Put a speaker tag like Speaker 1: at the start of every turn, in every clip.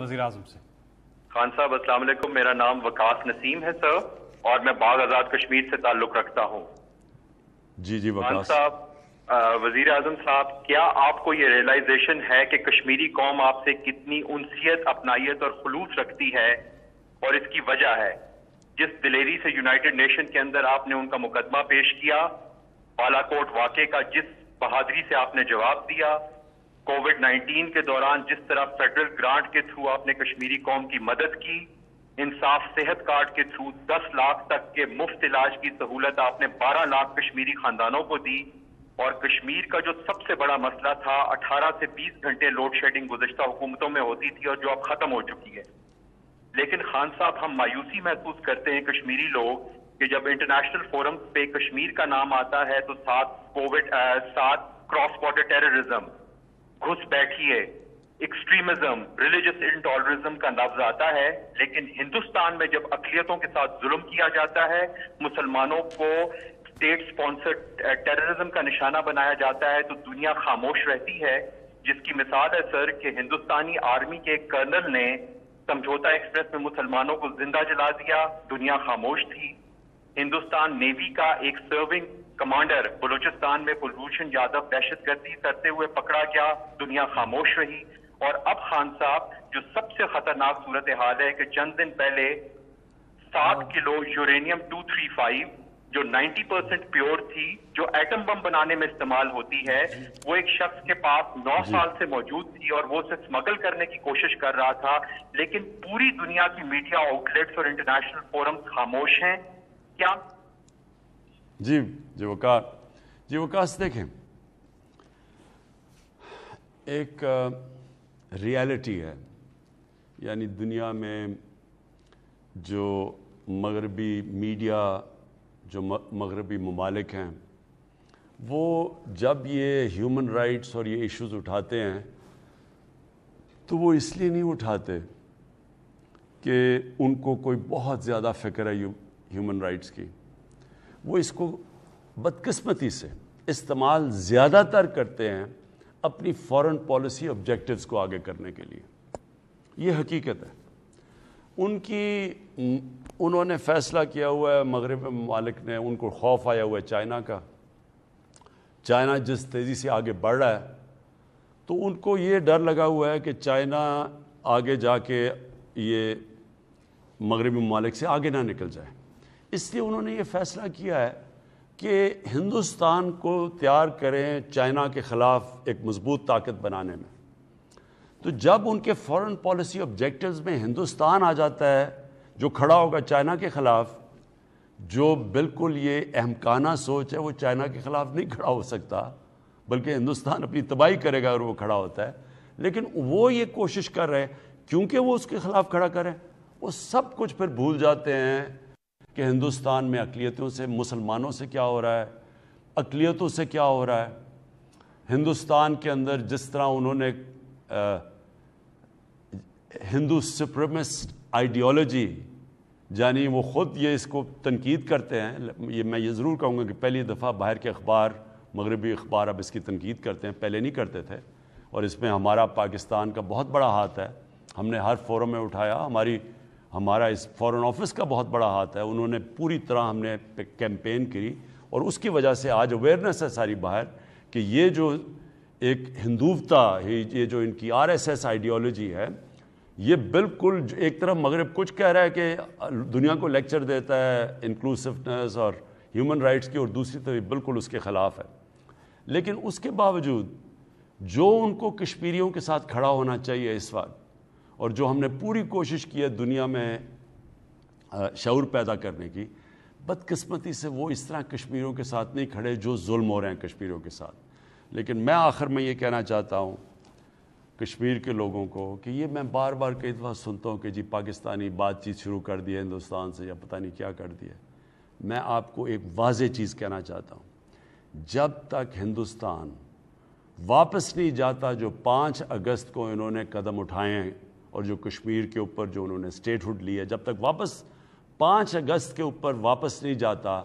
Speaker 1: وزیر اعظم سے۔
Speaker 2: خان صاحب السلام علیکم، میرا نام وقاص نسیم ہے سر، اور میں باغ آزاد کشمیر سے تعلق رکھتا ہوں۔
Speaker 3: جی
Speaker 2: خان
Speaker 3: وقاص
Speaker 2: صاحب، وزیر اعظم صاحب، کیا آپ کو یہ ریئلائزیشن ہے کہ کشمیری قوم آپ سے کتنی انسیت، اپنائیت اور خلوص رکھتی ہے، اور اس کی وجہ ہے جس دلیری سے یونائٹڈ نیشن کے اندر آپ نے ان کا مقدمہ پیش کیا، بالا کوٹ واقعے کا جس بہادری سے آپ نے جواب دیا، کووڈ-19 کے دوران جس طرح فیڈرل گرانٹ کے تھرو آپ نے کشمیری قوم کی مدد کی، انصاف صحت کارڈ کے تھرو 10 لاکھ تک کے مفت علاج کی سہولت آپ نے 12 لاکھ کشمیری خاندانوں کو دی، اور کشمیر کا جو سب سے بڑا مسئلہ تھا 18 سے 20 گھنٹے لوڈ شیڈنگ گزشتہ حکومتوں میں ہوتی تھی اور جو اب ختم ہو چکی ہے۔ لیکن خان صاحب، ہم مایوسی محسوس کرتے ہیں کشمیری لوگ کہ جب انٹرنیشنل فورم پہ کشمیر کا نام آتا ہے تو ساتھ کراس بارڈر ٹیررزم، گھس بیٹھیے، ایکسٹریمزم، ریلیجس انٹالرنزم کا لفظ آتا ہے، لیکن ہندوستان میں جب اقلیتوں کے ساتھ ظلم کیا جاتا ہے، مسلمانوں کو اسٹیٹ سپانسرڈ ٹیررزم کا نشانہ بنایا جاتا ہے، تو دنیا خاموش رہتی ہے۔ جس کی مثال ہے سر کہ ہندوستانی آرمی کے ایک کرنل نے سمجھوتا ایکسپریس میں مسلمانوں کو زندہ جلا دیا، دنیا خاموش تھی۔ ہندوستان نیوی کا ایک سرونگ کمانڈر بلوچستان میں کلبھوشن یادو دہشت گردی کرتے ہوئے پکڑا گیا، دنیا خاموش رہی۔ اور اب خان صاحب، جو سب سے خطرناک صورتحال ہے کہ چند دن پہلے 7 کلو یورینیم 235 جو 90% پیور تھی، جو ایٹم بم بنانے میں استعمال ہوتی ہے، وہ ایک شخص کے پاس 9 سال سے موجود تھی اور وہ اسے اسمگل کرنے کی کوشش کر رہا تھا، لیکن پوری دنیا کی میڈیا آؤٹ لیٹس اور انٹرنیشنل فورمز خاموش ہیں۔ کیا
Speaker 3: جی وقاص، دیکھیں، ایک ریالٹی ہے، یعنی دنیا میں جو مغربی میڈیا، جو مغربی ممالک ہیں، وہ جب یہ ہیومن رائٹس اور یہ ایشوز اٹھاتے ہیں تو وہ اس لیے نہیں اٹھاتے کہ ان کو کوئی بہت زیادہ فکر ہے ہیومن رائٹس کی، وہ اس کو بدقسمتی سے استعمال زیادہ تر کرتے ہیں اپنی فورن پالیسی آبجیکٹیوز کو آگے کرنے کے لیے۔ یہ حقیقت ہے۔ انہوں نے فیصلہ کیا ہوا ہے، مغرب ممالک نے، ان کو خوف آیا ہوا ہے چائنا کا۔ چائنا جس تیزی سے آگے بڑھ رہا ہے تو ان کو یہ ڈر لگا ہوا ہے کہ چائنا آگے جا کے یہ مغربی ممالک سے آگے نہ نکل جائے، اس لیے انہوں نے یہ فیصلہ کیا ہے کہ ہندوستان کو تیار کریں چائنا کے خلاف ایک مضبوط طاقت بنانے میں۔ تو جب ان کے فورن پالیسی آبجیکٹیوز میں ہندوستان آ جاتا ہے جو کھڑا ہوگا چائنا کے خلاف، جو بالکل یہ احمقانہ سوچ ہے، وہ چائنا کے خلاف نہیں کھڑا ہو سکتا، بلکہ ہندوستان اپنی تباہی کرے گا اگر وہ کھڑا ہوتا ہے، لیکن وہ یہ کوشش کر رہے ہیں کیونکہ وہ اس کے خلاف کھڑا کریں، وہ سب کچھ پھر بھول جاتے ہیں کہ ہندوستان میں اقلیتوں سے، مسلمانوں سے کیا ہو رہا ہے، اقلیتوں سے کیا ہو رہا ہے۔ ہندوستان کے اندر جس طرح انہوں نے ہندو سپریمسٹ آئیڈیالوجی، یعنی وہ خود یہ اس کو تنقید کرتے ہیں، میں یہ ضرور کہوں گا کہ پہلی دفعہ باہر کے اخبار، مغربی اخبار اب اس کی تنقید کرتے ہیں، پہلے نہیں کرتے تھے، اور اس میں ہمارا پاکستان کا بہت بڑا ہاتھ ہے، ہم نے ہر فورم میں اٹھایا، ہمارا اس فورن آفس کا بہت بڑا ہاتھ ہے، انہوں نے پوری طرح ہم نے کیمپین کی، اور اس کی وجہ سے آج اویئرنیس ہے ساری باہر کہ یہ جو ایک ہندوتا، یہ جو ان کی RSS آئیڈیالوجی ہے، یہ بالکل ایک طرف مغرب کچھ کہہ رہا ہے کہ دنیا کو لیکچر دیتا ہے انکلوسیونیس اور ہیومن رائٹس کی، اور دوسری طرف بالکل اس کے خلاف ہے۔ لیکن اس کے باوجود جو ان کو کشمیریوں کے ساتھ کھڑا ہونا چاہیے اس وقت، اور جو ہم نے پوری کوشش کی ہے دنیا میں شعور پیدا کرنے کی، بدقسمتی سے وہ اس طرح کشمیریوں کے ساتھ نہیں کھڑے جو ظلم ہو رہے ہیں کشمیریوں کے ساتھ۔ لیکن میں آخر میں یہ کہنا چاہتا ہوں کشمیر کے لوگوں کو کہ یہ میں بار بار کئی دفعہ سنتا ہوں کہ جی پاکستانی بات چیت شروع کر دی ہے ہندوستان سے، یا پتہ نہیں کیا کر دیا۔ میں آپ کو ایک واضح چیز کہنا چاہتا ہوں، جب تک ہندوستان واپس نہیں جاتا جو 5 اگست کو انہوں نے قدم اٹھائے ہیں، اور جو کشمیر کے اوپر جو انہوں نے اسٹیٹ ہوڈ لی ہے، جب تک واپس 5 اگست کے اوپر واپس نہیں جاتا،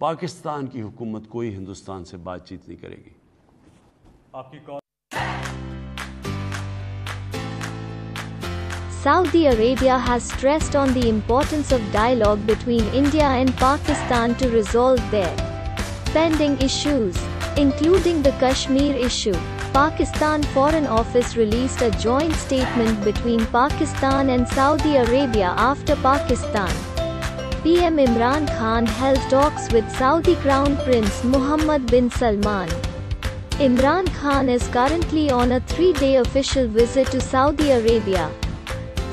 Speaker 3: پاکستان کی حکومت کوئی ہندوستان سے بات چیت نہیں کرے گی۔
Speaker 1: آپ کی کال Saudi Arabia has stressed on the importance of dialogue between India and Pakistan to resolve their pending issues, including the Kashmir issue. Pakistan Foreign Office released a joint statement between Pakistan and Saudi Arabia after Pakistan PM Imran Khan held talks with Saudi Crown Prince Mohammed bin Salman. Imran Khan is currently on a 3-day official visit to Saudi Arabia.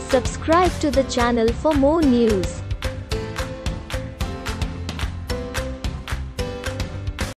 Speaker 1: Subscribe to the channel for more news.